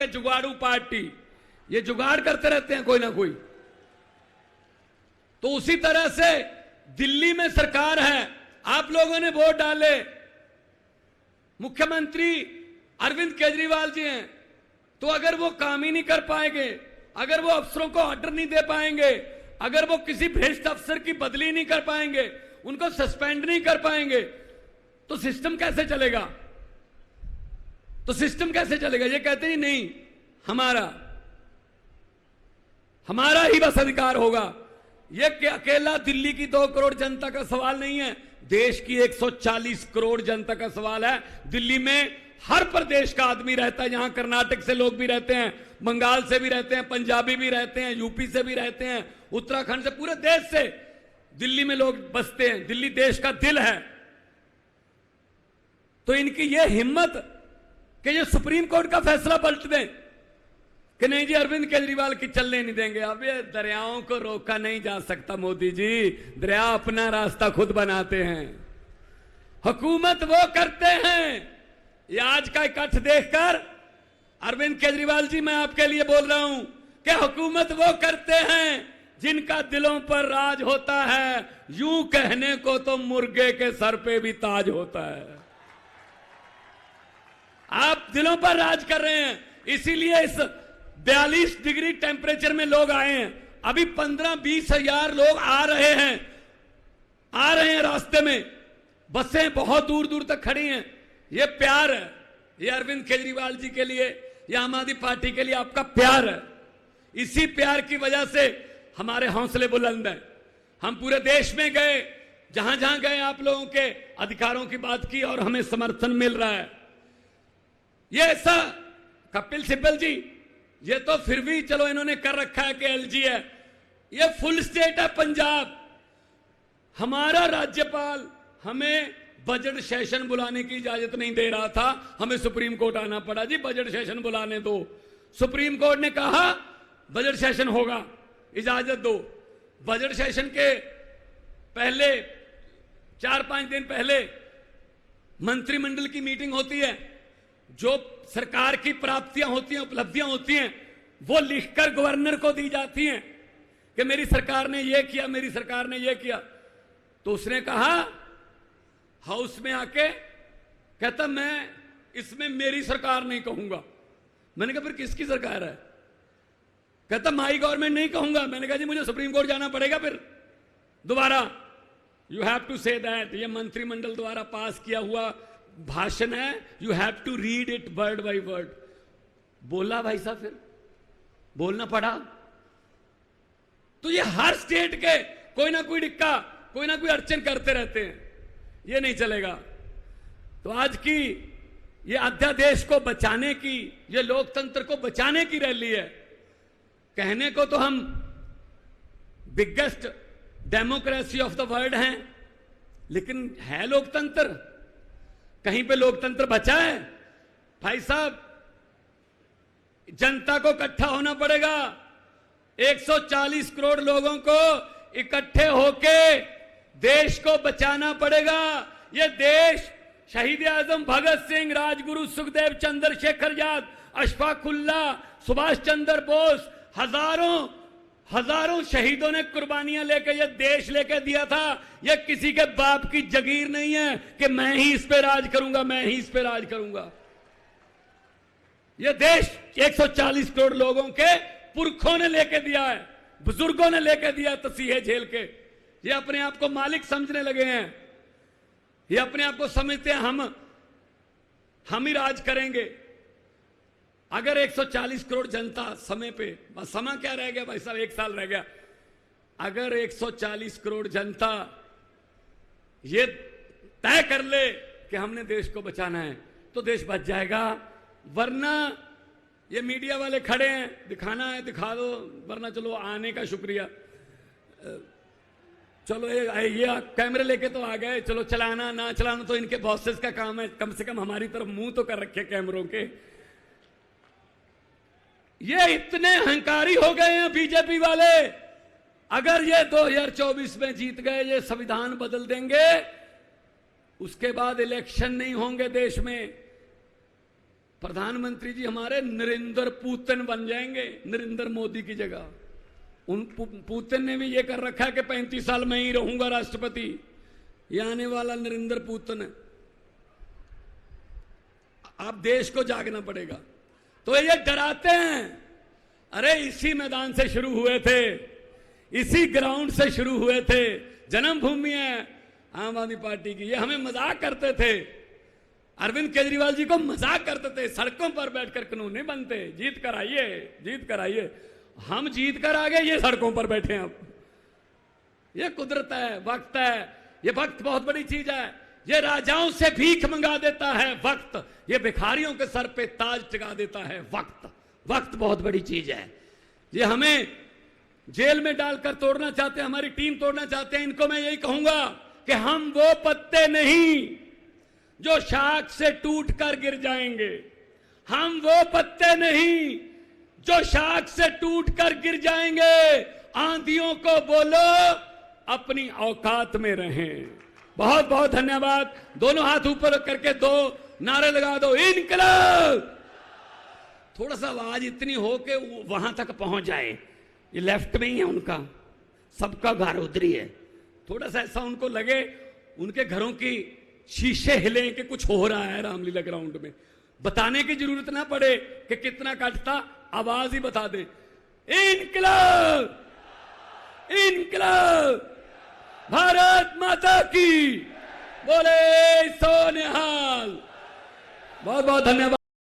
जुगाड़ू party, ये जुगाड़ करते रहते हैं कोई ना कोई। तो उसी तरह से दिल्ली में सरकार है, आप लोगों ने वोट डाले, मुख्यमंत्री अरविंद केजरीवाल जी हैं, तो अगर वो काम ही नहीं कर पाएंगे, अगर वो अफसरों को ऑर्डर नहीं दे पाएंगे, अगर वो किसी भ्रष्ट अफसर की बदली नहीं कर पाएंगे, उनको सस्पेंड नहीं कर पाएंगे, तो सिस्टम कैसे चलेगा? तो सिस्टम कैसे चलेगा? ये कहते हैं नहीं, हमारा ही बस अधिकार होगा। ये अकेला दिल्ली की 2 करोड़ जनता का सवाल नहीं है, देश की 140 करोड़ जनता का सवाल है। दिल्ली में हर प्रदेश का आदमी रहता है, यहां कर्नाटक से लोग भी रहते हैं, बंगाल से भी रहते हैं, पंजाबी भी रहते हैं, यूपी से भी रहते हैं, उत्तराखंड से, पूरे देश से दिल्ली में लोग बसते हैं। दिल्ली देश का दिल है। तो इनकी ये हिम्मत कि ये सुप्रीम कोर्ट का फैसला पलट दें कि नहीं जी अरविंद केजरीवाल की चलने नहीं देंगे। अब ये दरियाओं को रोका नहीं जा सकता मोदी जी, दरिया अपना रास्ता खुद बनाते हैं, हुकूमत वो करते हैं। ये आज का इकट्ठ देखकर अरविंद केजरीवाल जी, मैं आपके लिए बोल रहा हूं कि हुकूमत वो करते हैं जिनका दिलों पर राज होता है। यूं कहने को तो मुर्गे के सर पे भी ताज होता है। आप दिलों पर राज कर रहे हैं, इसीलिए इस 42 डिग्री टेम्परेचर में लोग आए हैं। अभी 15-20 हजार लोग आ रहे हैं रास्ते में, बसें बहुत दूर दूर तक खड़ी हैं। ये प्यार है, ये अरविंद केजरीवाल जी के लिए, ये आम आदमी पार्टी के लिए आपका प्यार है। इसी प्यार की वजह से हमारे हौसले बुलंद हैं। हम पूरे देश में गए, जहां जहां गए आप लोगों के अधिकारों की बात की और हमें समर्थन मिल रहा है। ये ऐसा कपिल सिब्बल जी, ये तो फिर भी चलो इन्होंने कर रखा है कि एलजी है, ये फुल स्टेट है पंजाब। हमारा राज्यपाल हमें बजट सेशन बुलाने की इजाजत नहीं दे रहा था, हमें सुप्रीम कोर्ट आना पड़ा। जी बजट सेशन बुलाने दो, सुप्रीम कोर्ट ने कहा बजट सेशन होगा, इजाजत दो। बजट सेशन के पहले 4-5 दिन पहले मंत्रिमंडल की मीटिंग होती है, जो सरकार की प्राप्तियां होती हैं, उपलब्धियां होती हैं, वो लिखकर गवर्नर को दी जाती हैं कि मेरी सरकार ने ये किया, मेरी सरकार ने ये किया। तो उसने कहा हाउस में आके, कहता मैं इसमें मेरी सरकार नहीं कहूंगा। मैंने कहा फिर किसकी सरकार है? कहता माई गवर्नमेंट नहीं कहूंगा। मैंने कहा जी मुझे सुप्रीम कोर्ट जाना पड़ेगा फिर दोबारा। You have to say that, ये मंत्रिमंडल द्वारा पास किया हुआ भाषण है, you have to read it word by word. बोला भाई साहब, फिर बोलना पड़ा। तो ये हर स्टेट के कोई ना कोई डिक्का, कोई ना कोई अड़चन करते रहते हैं, ये नहीं चलेगा। तो आज की ये अध्यादेश को बचाने की, ये लोकतंत्र को बचाने की रैली है। कहने को तो हम biggest democracy of the world हैं, लेकिन है लोकतंत्र? कहीं पे लोकतंत्र बचा है? भाई साहब, जनता को इकट्ठा होना पड़ेगा। 140 करोड़ लोगों को इकट्ठे होके देश को बचाना पड़ेगा। ये देश शहीद आजम भगत सिंह, राजगुरु सुखदेव, चंद्रशेखर आजाद, अशफाक उल्लाह, सुभाष चंद्र बोस, हजारों शहीदों ने कुर्बानियां लेकर यह देश लेकर दिया था। यह किसी के बाप की जगीर नहीं है कि मैं ही इस पे राज करूंगा, मैं ही इस पे राज करूंगा। यह देश 140 करोड़ लोगों के पुरखों ने लेकर दिया है, बुजुर्गों ने लेकर दिया तसीहे झेल के। ये अपने आप को मालिक समझने लगे हैं, ये अपने आप को समझते हैं हम ही राज करेंगे। अगर 140 करोड़ जनता समय पे, बस समय क्या रह गया भाई साहब, 1 साल रह गया। अगर 140 करोड़ जनता ये तय कर ले कि हमने देश को बचाना है, तो देश बच जाएगा। वरना ये मीडिया वाले खड़े हैं, दिखाना है दिखा दो, वरना चलो आने का शुक्रिया, चलो ये कैमरे लेके तो आ गए, चलो चलाना ना चलाना तो इनके बॉसेस का काम है, कम से कम हमारी तरफ मुंह तो कर रखे कैमरों के। ये इतने अहंकारी हो गए हैं बीजेपी वाले। अगर ये 2024 में जीत गए, ये संविधान बदल देंगे, उसके बाद इलेक्शन नहीं होंगे देश में। प्रधानमंत्री जी हमारे नरेंद्र पुतिन बन जाएंगे, नरेंद्र मोदी की जगह। उन पुतिन ने भी ये कर रखा है कि 35 साल में ही रहूंगा राष्ट्रपति। ये आने वाला नरेंद्र पुतिन है। अब देश को जागना पड़ेगा। तो ये डराते हैं, अरे इसी मैदान से शुरू हुए थे, इसी ग्राउंड से शुरू हुए थे, जन्मभूमि है आम आदमी पार्टी की। ये हमें मजाक करते थे, अरविंद केजरीवाल जी को मजाक करते थे, सड़कों पर बैठकर कानून नहीं बनते, जीत कर आइए, जीत कर आइए। हम जीत कर आ गए, ये सड़कों पर बैठे हैं। अब ये कुदरत है, वक्त है। ये वक्त बहुत बड़ी चीज है। ये राजाओं से भीख मंगा देता है वक्त, ये भिखारियों के सर पे ताज टिका देता है वक्त। वक्त बहुत बड़ी चीज है। ये हमें जेल में डालकर तोड़ना चाहते हैं, हमारी टीम तोड़ना चाहते हैं। इनको मैं यही कहूंगा कि हम वो पत्ते नहीं जो शाख से टूटकर गिर जाएंगे। हम वो पत्ते नहीं जो शाख से टूटकर गिर जाएंगे। आंधियों को बोलो अपनी औकात में रहें। बहुत बहुत धन्यवाद। दोनों हाथ ऊपर करके दो नारे लगा दो, इनकलाब। थोड़ा सा आवाज इतनी हो कि वहां तक पहुंच जाए। ये लेफ्ट में ही है उनका, सबका घर उधरी है। थोड़ा सा ऐसा उनको लगे, उनके घरों की शीशे हिले कि कुछ हो रहा है रामलीला ग्राउंड में। बताने की जरूरत ना पड़े कि कितना कटता, आवाज ही बता दे, इनकलाब, इनकलाब, भारत माता की बोले सो निहाल। बहुत बहुत धन्यवाद।